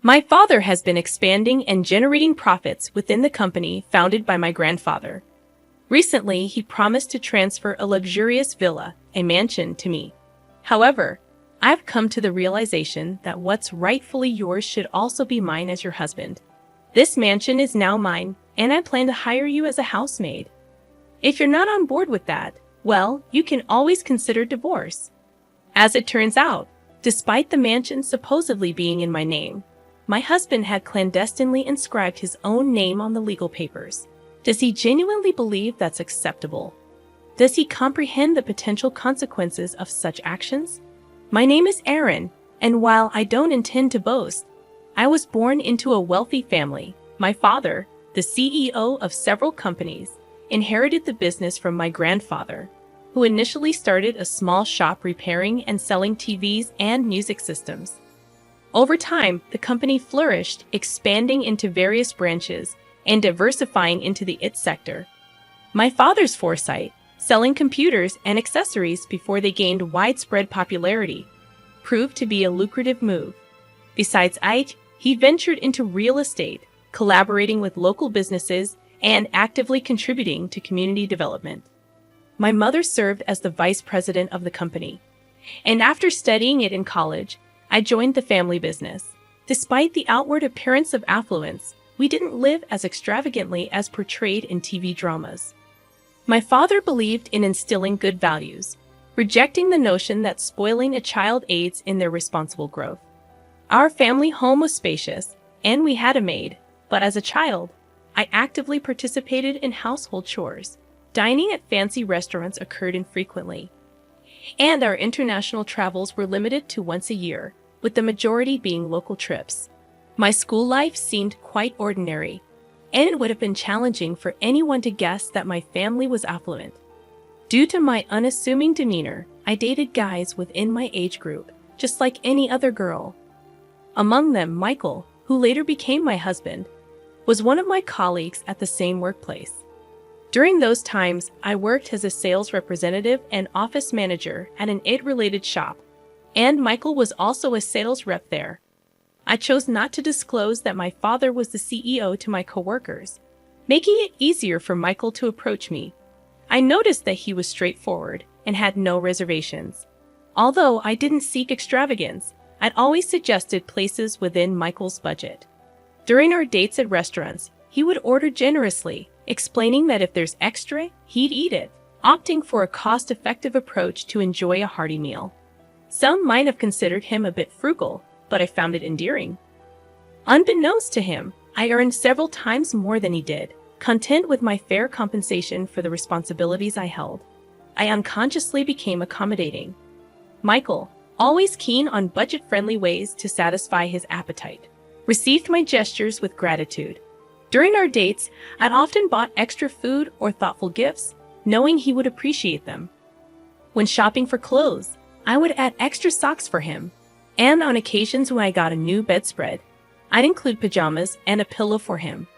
My father has been expanding and generating profits within the company founded by my grandfather. Recently, he promised to transfer a luxurious villa, a mansion, to me. However, I've come to the realization that what's rightfully yours should also be mine as your husband. This mansion is now mine, and I plan to hire you as a housemaid. If you're not on board with that, well, you can always consider divorce. As it turns out, despite the mansion supposedly being in my name, my husband had clandestinely inscribed his own name on the legal papers. Does he genuinely believe that's acceptable? Does he comprehend the potential consequences of such actions? My name is Aaron, and while I don't intend to boast, I was born into a wealthy family. My father, the CEO of several companies, inherited the business from my grandfather, who initially started a small shop repairing and selling TVs and music systems. Over time, the company flourished, expanding into various branches and diversifying into the IT sector. My father's foresight, selling computers and accessories before they gained widespread popularity, proved to be a lucrative move. Besides IT, he ventured into real estate, collaborating with local businesses and actively contributing to community development. My mother served as the vice president of the company, and after studying it in college, I joined the family business. Despite the outward appearance of affluence, we didn't live as extravagantly as portrayed in TV dramas. My father believed in instilling good values, rejecting the notion that spoiling a child aids in their responsible growth. Our family home was spacious, and we had a maid, but as a child, I actively participated in household chores. Dining at fancy restaurants occurred infrequently, and our international travels were limited to once a year, with the majority being local trips. My school life seemed quite ordinary, and it would have been challenging for anyone to guess that my family was affluent. Due to my unassuming demeanor, I dated guys within my age group, just like any other girl. Among them, Michael, who later became my husband, was one of my colleagues at the same workplace. During those times, I worked as a sales representative and office manager at an IT-related shop, and Michael was also a sales rep there. I chose not to disclose that my father was the CEO to my coworkers, making it easier for Michael to approach me. I noticed that he was straightforward and had no reservations. Although I didn't seek extravagance, I'd always suggested places within Michael's budget. During our dates at restaurants, he would order generously, explaining that if there's extra, he'd eat it, opting for a cost-effective approach to enjoy a hearty meal. Some might have considered him a bit frugal, but I found it endearing. Unbeknownst to him, I earned several times more than he did, content with my fair compensation for the responsibilities I held. I unconsciously became accommodating. Michael, always keen on budget-friendly ways to satisfy his appetite, received my gestures with gratitude. During our dates, I'd often bought extra food or thoughtful gifts, knowing he would appreciate them. When shopping for clothes, I would add extra socks for him, and on occasions when I got a new bedspread, I'd include pajamas and a pillow for him.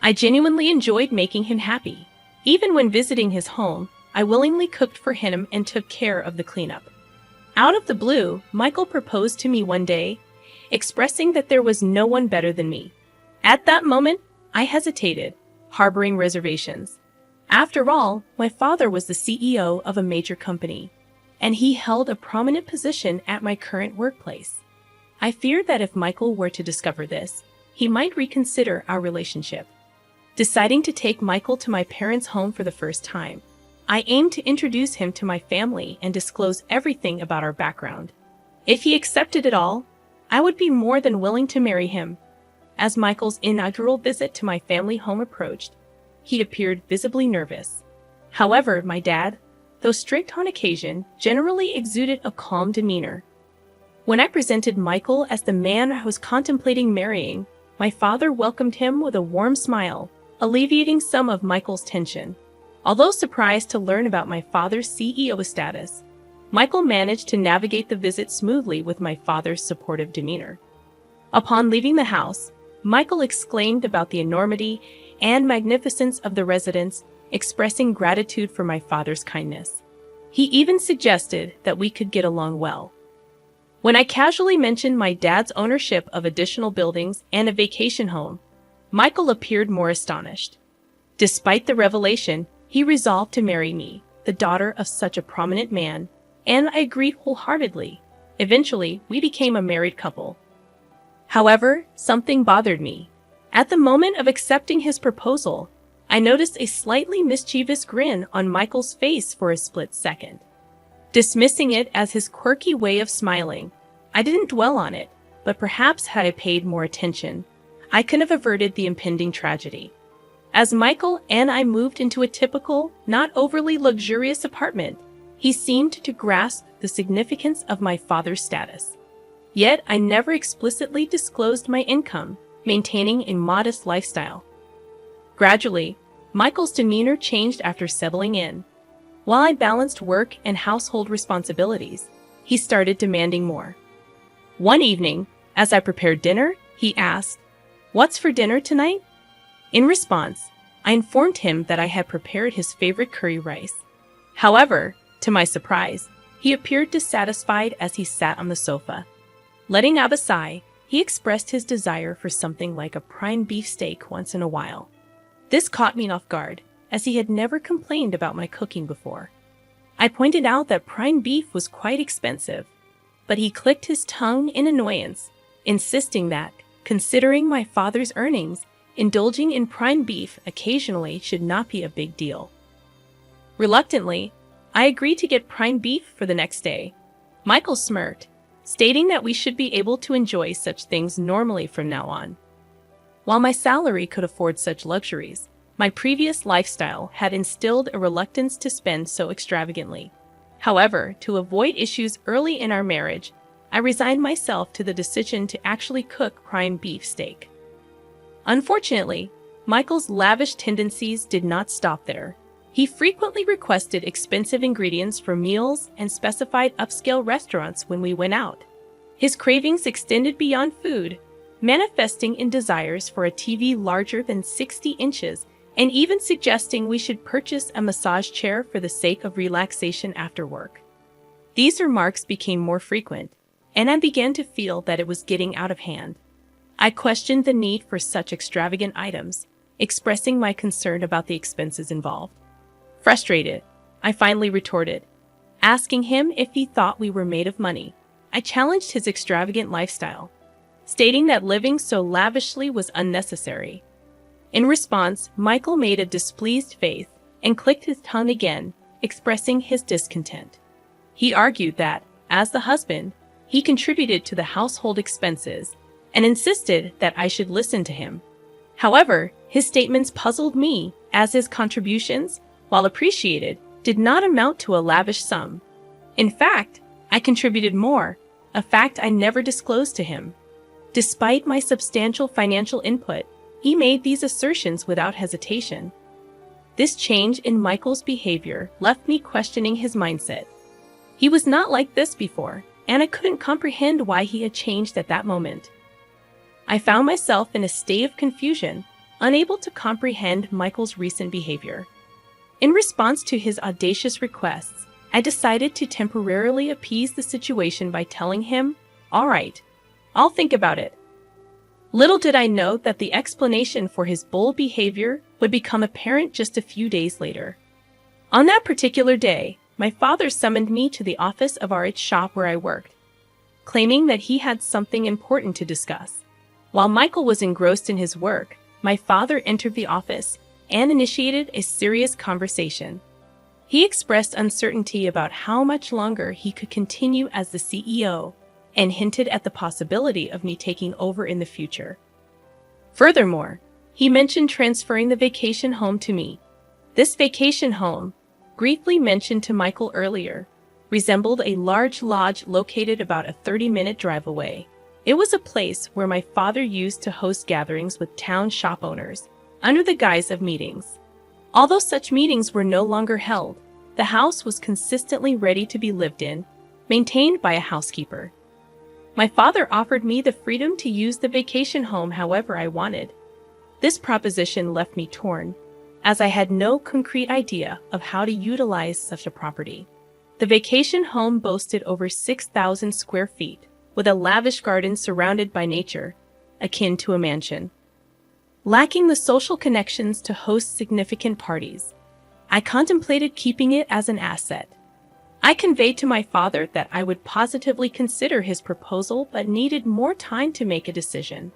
I genuinely enjoyed making him happy. Even when visiting his home, I willingly cooked for him and took care of the cleanup. Out of the blue, Michael proposed to me one day, expressing that there was no one better than me. At that moment, I hesitated, harboring reservations. After all, my father was the CEO of a major company, and he held a prominent position at my current workplace. I feared that if Michael were to discover this, he might reconsider our relationship. Deciding to take Michael to my parents' home for the first time, I aimed to introduce him to my family and disclose everything about our background. If he accepted it all, I would be more than willing to marry him. As Michael's inaugural visit to my family home approached, he appeared visibly nervous. However, my dad, though strict on occasion, generally exuded a calm demeanor. When I presented Michael as the man I was contemplating marrying, my father welcomed him with a warm smile, alleviating some of Michael's tension. Although surprised to learn about my father's CEO status, Michael managed to navigate the visit smoothly with my father's supportive demeanor. Upon leaving the house, Michael exclaimed about the enormity and magnificence of the residence, expressing gratitude for my father's kindness. He even suggested that we could get along well. When I casually mentioned my dad's ownership of additional buildings and a vacation home, Michael appeared more astonished. Despite the revelation, he resolved to marry me, the daughter of such a prominent man, and I agreed wholeheartedly. Eventually, we became a married couple. However, something bothered me. At the moment of accepting his proposal, I noticed a slightly mischievous grin on Michael's face for a split second. Dismissing it as his quirky way of smiling, I didn't dwell on it, but perhaps had I paid more attention, I could have averted the impending tragedy. As Michael and I moved into a typical, not overly luxurious apartment, he seemed to grasp the significance of my father's status. Yet I never explicitly disclosed my income, maintaining a modest lifestyle. Gradually, Michael's demeanor changed after settling in. While I balanced work and household responsibilities, he started demanding more. One evening, as I prepared dinner, he asked, "What's for dinner tonight?" In response, I informed him that I had prepared his favorite curry rice. However, to my surprise, he appeared dissatisfied as he sat on the sofa. Letting out a sigh, he expressed his desire for something like a prime beef steak once in a while. This caught me off guard, as he had never complained about my cooking before. I pointed out that prime beef was quite expensive, but he clicked his tongue in annoyance, insisting that, considering my father's earnings, indulging in prime beef occasionally should not be a big deal. Reluctantly, I agreed to get prime beef for the next day. Michael smirked, stating that we should be able to enjoy such things normally from now on. While my salary could afford such luxuries, my previous lifestyle had instilled a reluctance to spend so extravagantly. However, to avoid issues early in our marriage, I resigned myself to the decision to actually cook prime beef steak. Unfortunately, Michael's lavish tendencies did not stop there. He frequently requested expensive ingredients for meals and specified upscale restaurants when we went out. His cravings extended beyond food, manifesting in desires for a TV larger than 60 inches and even suggesting we should purchase a massage chair for the sake of relaxation after work. These remarks became more frequent, and I began to feel that it was getting out of hand. I questioned the need for such extravagant items, expressing my concern about the expenses involved. Frustrated, I finally retorted, asking him if he thought we were made of money. I challenged his extravagant lifestyle, stating that living so lavishly was unnecessary. In response, Michael made a displeased face and clicked his tongue again, expressing his discontent. He argued that, as the husband, he contributed to the household expenses and insisted that I should listen to him. However, his statements puzzled me, as his contributions, while appreciated, did not amount to a lavish sum. In fact, I contributed more, a fact I never disclosed to him. Despite my substantial financial input, he made these assertions without hesitation. This change in Michael's behavior left me questioning his mindset. He was not like this before, and I couldn't comprehend why he had changed at that moment. I found myself in a state of confusion, unable to comprehend Michael's recent behavior. In response to his audacious requests, I decided to temporarily appease the situation by telling him, "All right, I'll think about it." Little did I know that the explanation for his bold behavior would become apparent just a few days later. On that particular day, my father summoned me to the office of our shop where I worked, claiming that he had something important to discuss. While Michael was engrossed in his work, my father entered the office and initiated a serious conversation. He expressed uncertainty about how much longer he could continue as the CEO and hinted at the possibility of me taking over in the future. Furthermore, he mentioned transferring the vacation home to me. This vacation home, briefly mentioned to Michael earlier, resembled a large lodge located about a 30-minute drive away. It was a place where my father used to host gatherings with town shop owners, under the guise of meetings. Although such meetings were no longer held, the house was consistently ready to be lived in, maintained by a housekeeper. My father offered me the freedom to use the vacation home however I wanted. This proposition left me torn, as I had no concrete idea of how to utilize such a property. The vacation home boasted over 6,000 square feet, with a lavish garden surrounded by nature, akin to a mansion. Lacking the social connections to host significant parties, I contemplated keeping it as an asset. I conveyed to my father that I would positively consider his proposal but needed more time to make a decision.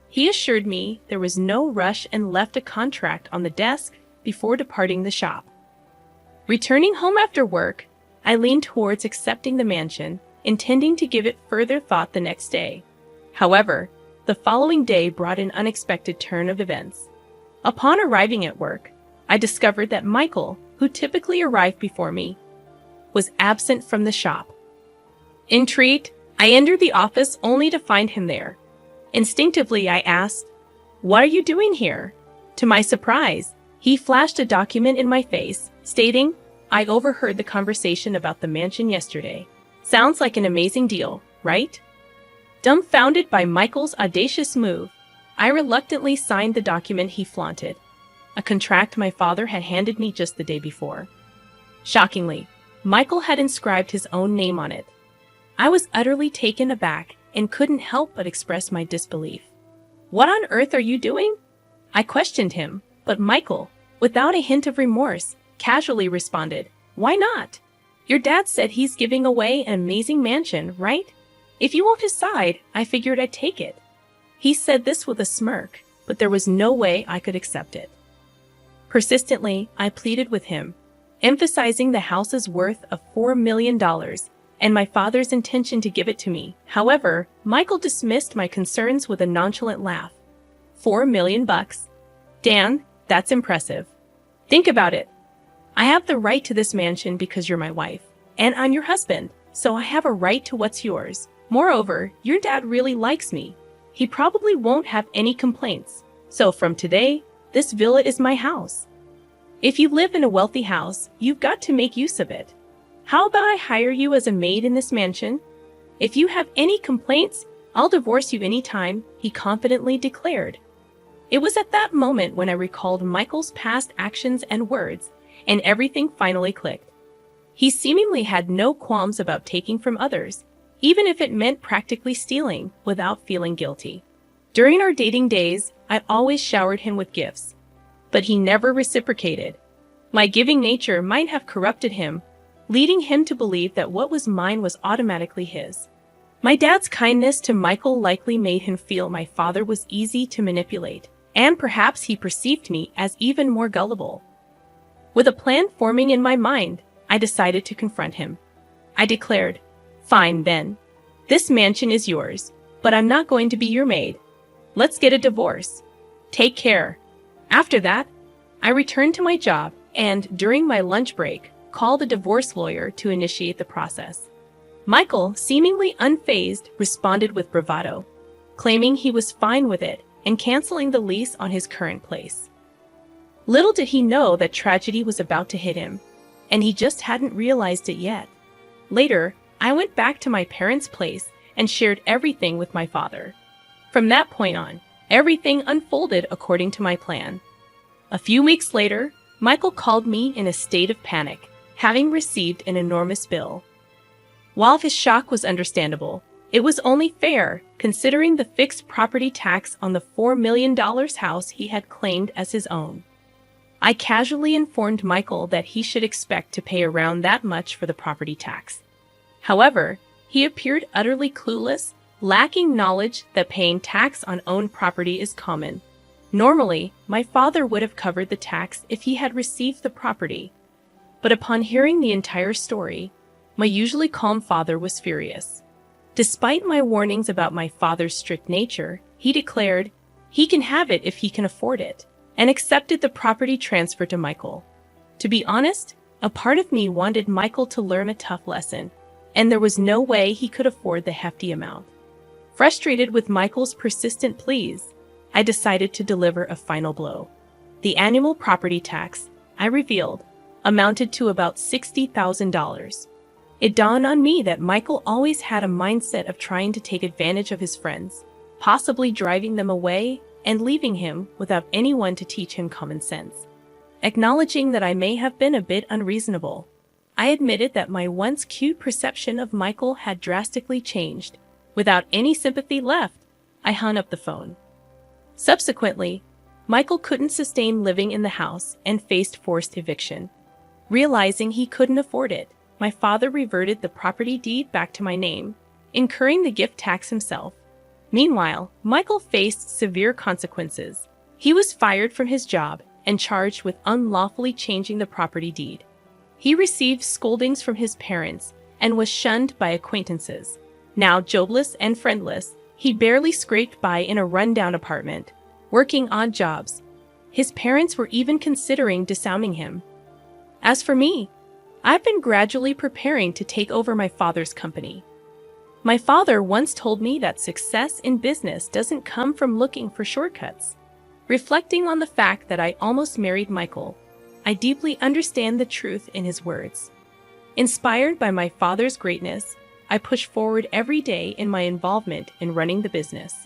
He assured me there was no rush and left a contract on the desk before departing the shop. Returning home after work, I leaned towards accepting the mansion, intending to give it further thought the next day. However, the following day brought an unexpected turn of events. Upon arriving at work, I discovered that Michael, who typically arrived before me, was absent from the shop. Intrigued, I entered the office only to find him there. Instinctively, I asked, "What are you doing here?" To my surprise, he flashed a document in my face, stating, "I overheard the conversation about the mansion yesterday. Sounds like an amazing deal, right?" Dumbfounded by Michael's audacious move, I reluctantly signed the document he flaunted, a contract my father had handed me just the day before. Shockingly, Michael had inscribed his own name on it. I was utterly taken aback and couldn't help but express my disbelief. "What on earth are you doing?" I questioned him, but Michael, without a hint of remorse, casually responded, "Why not? Your dad said he's giving away an amazing mansion, right? If you won't decide, I figured I'd take it." He said this with a smirk, but there was no way I could accept it. Persistently, I pleaded with him, emphasizing the house's worth of $4 million and my father's intention to give it to me. However, Michael dismissed my concerns with a nonchalant laugh. $4 million? Dan, that's impressive. Think about it. I have the right to this mansion because you're my wife, and I'm your husband, so I have a right to what's yours. Moreover, your dad really likes me. He probably won't have any complaints. So from today, this villa is my house. If you live in a wealthy house, you've got to make use of it. How about I hire you as a maid in this mansion? If you have any complaints, I'll divorce you anytime, he confidently declared. It was at that moment when I recalled Michael's past actions and words, and everything finally clicked. He seemingly had no qualms about taking from others, even if it meant practically stealing without feeling guilty. During our dating days, I always showered him with gifts, but he never reciprocated. My giving nature might have corrupted him, leading him to believe that what was mine was automatically his. My dad's kindness to Michael likely made him feel my father was easy to manipulate, and perhaps he perceived me as even more gullible. With a plan forming in my mind, I decided to confront him. I declared, "Fine then. This mansion is yours, but I'm not going to be your maid. Let's get a divorce. Take care." After that, I returned to my job and, during my lunch break, called a divorce lawyer to initiate the process. Michael, seemingly unfazed, responded with bravado, claiming he was fine with it and canceling the lease on his current place. Little did he know that tragedy was about to hit him, and he just hadn't realized it yet. Later, I went back to my parents' place and shared everything with my father. From that point on, everything unfolded according to my plan. A few weeks later, Michael called me in a state of panic, having received an enormous bill. While his shock was understandable, it was only fair considering the fixed property tax on the $4 million house he had claimed as his own. I casually informed Michael that he should expect to pay around that much for the property tax. However, he appeared utterly clueless, lacking knowledge that paying tax on owned property is common. Normally, my father would have covered the tax if he had received the property. But upon hearing the entire story, my usually calm father was furious. Despite my warnings about my father's strict nature, he declared he can have it if he can afford it, and accepted the property transfer to Michael. To be honest, a part of me wanted Michael to learn a tough lesson, and there was no way he could afford the hefty amount. Frustrated with Michael's persistent pleas, I decided to deliver a final blow. The annual property tax, I revealed, amounted to about $60,000. It dawned on me that Michael always had a mindset of trying to take advantage of his friends, possibly driving them away and leaving him without anyone to teach him common sense. Acknowledging that I may have been a bit unreasonable, I admitted that my once cute perception of Michael had drastically changed, Without any sympathy left, I hung up the phone. Subsequently, Michael couldn't sustain living in the house and faced forced eviction. Realizing he couldn't afford it, my father reverted the property deed back to my name, incurring the gift tax himself. Meanwhile, Michael faced severe consequences. He was fired from his job and charged with unlawfully changing the property deed. He received scoldings from his parents and was shunned by acquaintances. Now jobless and friendless, he barely scraped by in a rundown apartment, working odd jobs. His parents were even considering disowning him. As for me, I've been gradually preparing to take over my father's company. My father once told me that success in business doesn't come from looking for shortcuts. Reflecting on the fact that I almost married Michael, I deeply understand the truth in his words. Inspired by my father's greatness, I push forward every day in my involvement in running the business.